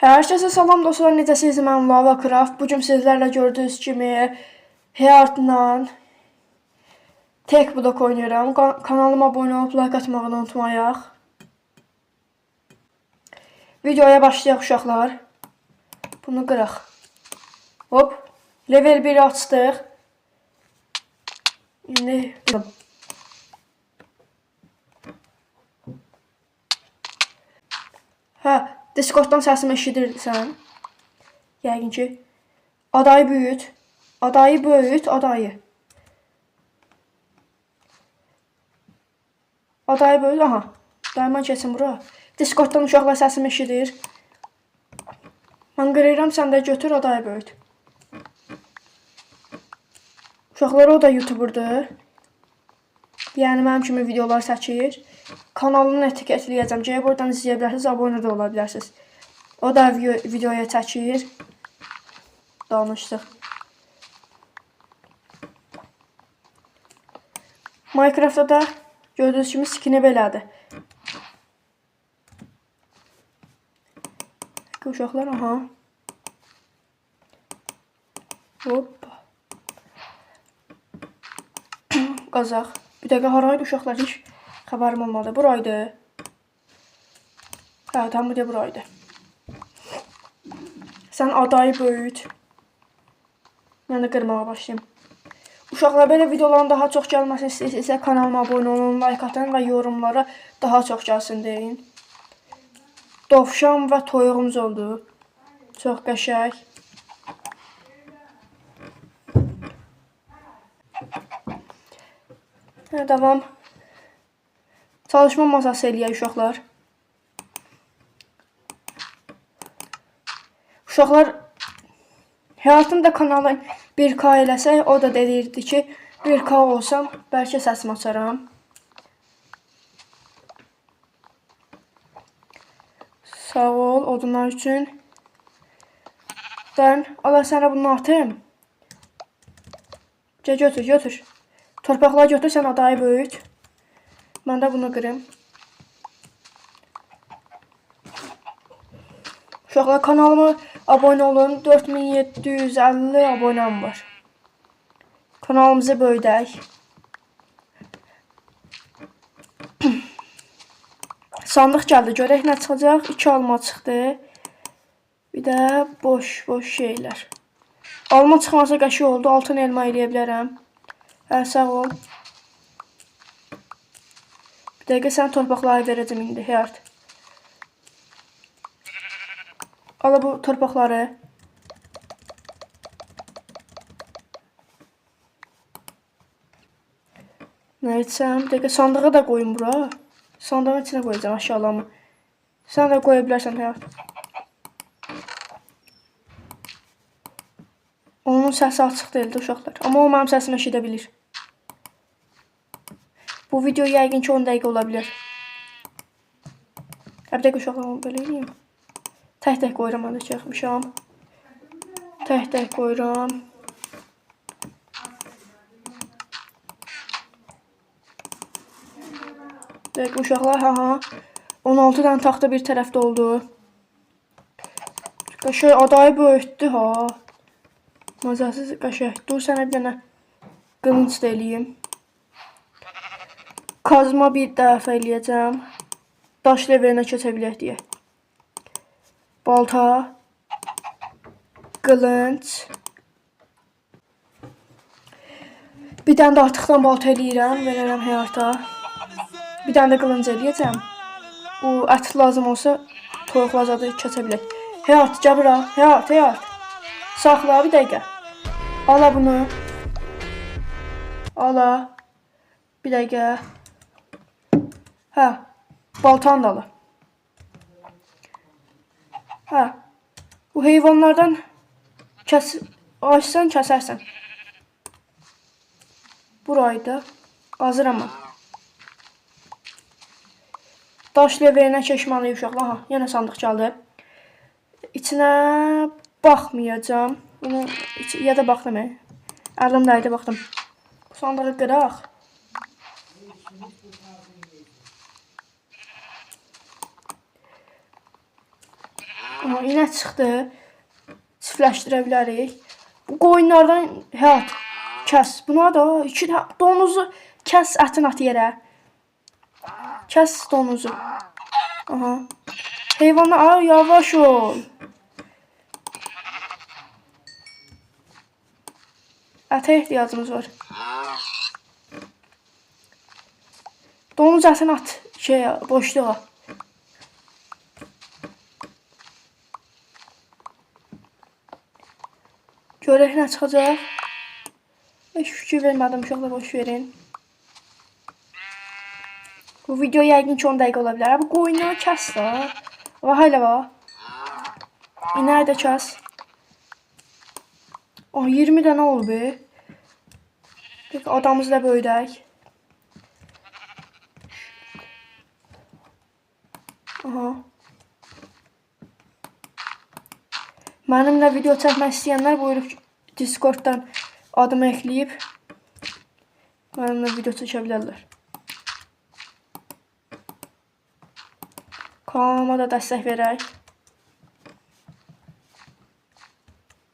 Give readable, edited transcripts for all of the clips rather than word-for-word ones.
Hər kəsə salam dostlar, necəsiniz? Mən Lava Craft. Bugün sizlərlə gördüyünüz kimi Heartla tek blok oynayıram. Kanalıma abunə olub like atmağı unutmayaq. Videoya başlayaq uşaqlar. Bunu qıraq. Hop. Level 1 açdıq. İndi Discord'dan səsimi eşidirsən. Yəqin ki. Adayı büyüt. Adayı böyüt, adayı. Adayı böyüt, aha. Dayman keçsin bura. Discord'dan uşaqlar səsimi eşidir. Mən qırıram, sən də götür, adayı böyüt. Uşaqlar o da YouTuber'dır. Yəni mənim kimi videolar çəkir. Kanalını etiketləyəcəm. Gəlib oradan izləyə bilərsiniz, abunə də ola bilərsiniz. O da videoya çəkir. Danışdıq. Minecraft'da da gördüyünüz kimi skini belədir. Uşaqlar, aha. Hop. Qazaq. Bir dəqiqə haraydı uşaqlar, heç xəbərim olmadı. Buraydı. Hə, tam bu da buraydı. Sən adayı böyüt. Mən də qırmağa başlayayım. Uşaqlar, belə videoların daha çox gəlməsini istəyirsə kanalıma abunə olun, like atın və yorumlara daha çox gəlsin deyin. Dovşan və toyuğumuz oldu. Çox qəşəng. Devam. Çalışma masası eləyək uşaqlar. Uşaqlar, Həyatın da kanalın 1K eləsək, o da deyirdi ki, 1K olsam, bəlkə səsimi açaram. Sağ ol, odunlar üçün. Ben, Allah sənə bunu atayım. Götür, götür. Torpaqları götür, sən adayı böyüt. Mən də bunu qırım. Uşaqlar, kanalıma abunə olun. 4750 abunəm var. Kanalımızı böyüdək. Sandıq gəldi. Görək nə çıxacaq. 2 alma çıxdı. Bir də boş şeylər. Alma çıxmasa qəşəng oldu. Altın elma eləyə bilərəm. Hə, sağ ol. Bir dəqiqə sən torpaqları verəcəm indi, Həyat. Ala bu torpaqları. Nə etsəm? Bir dəqiqə sandığı da qoyun bura. Sandığın içine koyacağım aşağılama. Sen de koyabilirsen Həyat. Onun səsi açıq deyildi uşaqlar. Amma o mənim səsimi eşidə bilir. Bu video yəqin ki 10 dəqiqə ola bilər. Bir dəqiqə uşaqlar, onu belə edeyim. Tək qoyuram, mən də çıxmışam. Tək qoyuram. Dəqiqə uşaqlar, ha. 16 dənə taxta bir tərəfdə oldu. Qəşəng adayı böyütdü, ha. Mazasız qəşəng. Dur sənə bir dənə qılınc da eləyim. Kazma bir dəfə eləyəcəm. Daş levelinə keçə bilək deyə. Balta. Qılınc. Bir dənə də artıqdan balta eləyirəm. Verərəm Həyata. Bir dənə də qılınc eləyəcəm. O ət lazım olsa toyuqlar da keçə bilək. Həyat, gəl bura. Həyat. Saxla bir dəqiqə. Ala bunu. Ala. Bir dəqiqə. Hə. Baltanı da ala. Hə. Bu heyvanlardan açsan kəsərsən. Burayı da qazıram mən. Daş levelinə keçməliyik uşaqlar. Aha, yenə sandıq gəldi. İçinə baxmayacağım. Bunu ya da baxdım. Əlimdəydi, baxdım. Bu sandığı qıraq. Aha, inək çıxdı. Çiftləşdirə bilərik. Bu qoyunlardan həyat kəs. Buna da iki donuzu kəs, ətin at yerə. Kəs donuzu. Aha. Heyvanlar yavaş ol. Ətə ehtiyacımız var. Donuz ətini at boşluğa. Görək nə çıxacaq. Heç fikir vermədim, uşaqlar boş verin. Bu video yəqin ki 10 dəqiqə ola bilər. Bu qoyunları kəs da. Və hələ var. İnəyi də kəs. Oh, 20 dənə oldu. Peki adamımızı da böyüdək. Aha. Mənimlə video çəkmək istəyənlər buyurub Discord'dan adımı ekləyib mənimlə video çəkə bilərlər. Kanalıma da dəstək verək.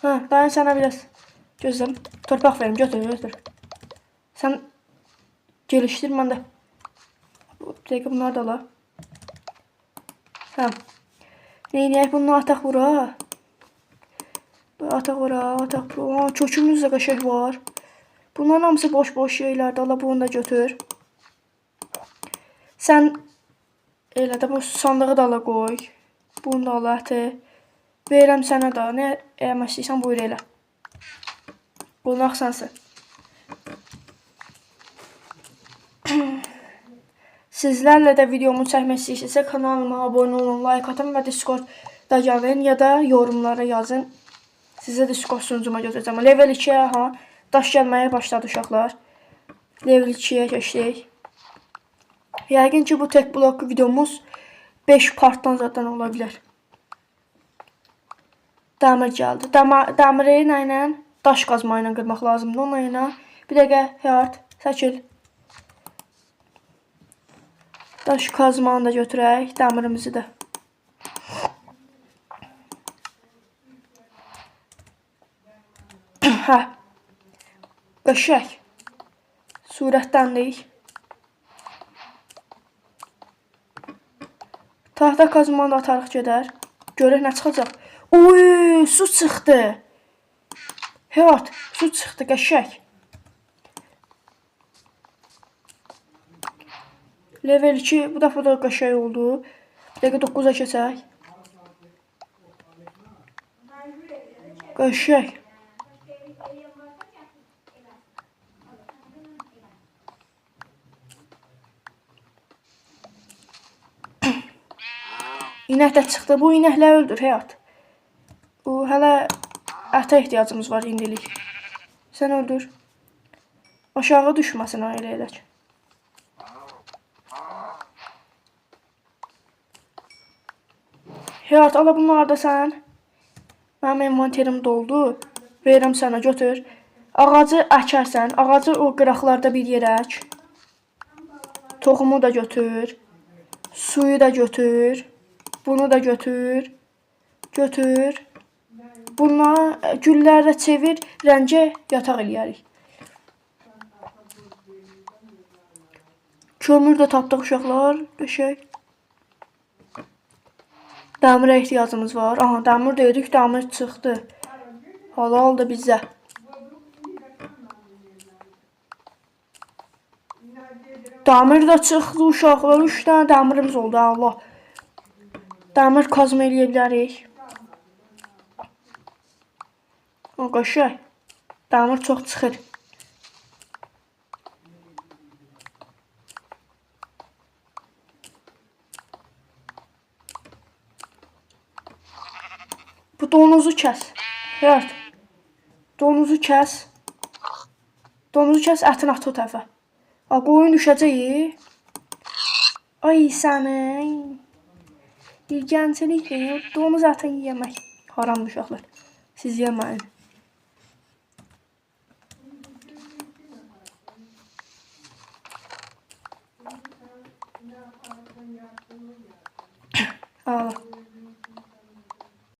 Dayan sənə biraz gözləm. Torpaq verim, götür. Sən gelişdir, mən də. Bir dəqiqə bunlar da ala. Neynəyək bunu ataq bura. Ataq ora, ataq bura. Kökümüz də qəşəng var. Bunların hamısı boş şeylərdir. Allah bunu da götür. Sən elə də bu sandığı da ala qoy. Bunu da ala əti. Verirəm sənə də. Nə eləmək istəyirsən buyur elə. Qonaq sənsin. Sizlərlə də videomu çəkmək istəyirsinizsə kanalıma abunə olun, like atın və Discordda gəlin ya da yorumlara yazın. Sizə Discord sunucuma götürəcəm. Level 2-yə daş gəlməyə başladı uşaqlar. Level 2-yə keçdik. Yəqin ki bu tek blok videomuz 5 partdan zaten ola bilər. Dəmir gəldi. Dəmiri ilə daş qazma ilə qırmaq lazımdır. Onunla bir dəqiqə həyat çəkil. Daş qazmanı da götürək. Dəmirimizi də. Qəşək. Surətləndik. Tahta qazmanı da atarıq gedər. Görək nə çıxacaq. Oy, su çıxdı. Həyat, su çıxdı, qəşək. Level 2 bu dəfə da qəşək oldu. Bir dəqiqə 9-a keçək. Qəşək. İnək də çıxdı. Bu inəkləri öldür həyat. Hələ ətə ehtiyacımız var indilik. Sən öldür. Aşağı düşməsin elə elək. Həyat ala bunlar da sən. Mənim envanterim doldu. Verirəm sənə götür. Ağacı əkərsən. Ağacı o qıraqlarda bir yerə ək. Toxumu da götür. Suyu da götür. Bunu da götür. Götür. Bunları güllərdə çevir. Rəngə yataq eləyərik. Kömür də tapdıq uşaqlar. Qəşək. Dəmirə ehtiyacımız var. Aha, dəmir dedik, dəmir çıxdı. Halal da bizə. Dəmir də çıxdı uşaqlar. 3 dənə dəmirimiz oldu. Allah. Dəmir kazma eləyə bilərik. Qəşək. Dəmir çox çıxır. Bu donuzu kəs. Evet. Donuzu kəs. Donuzu kəs, ətini at o tərəfə. Qoyun düşəcək. Ay sənin. İlgəncilik. Donuz ətini yemək. Haram uşaqlar. Siz yeməyin. Allah.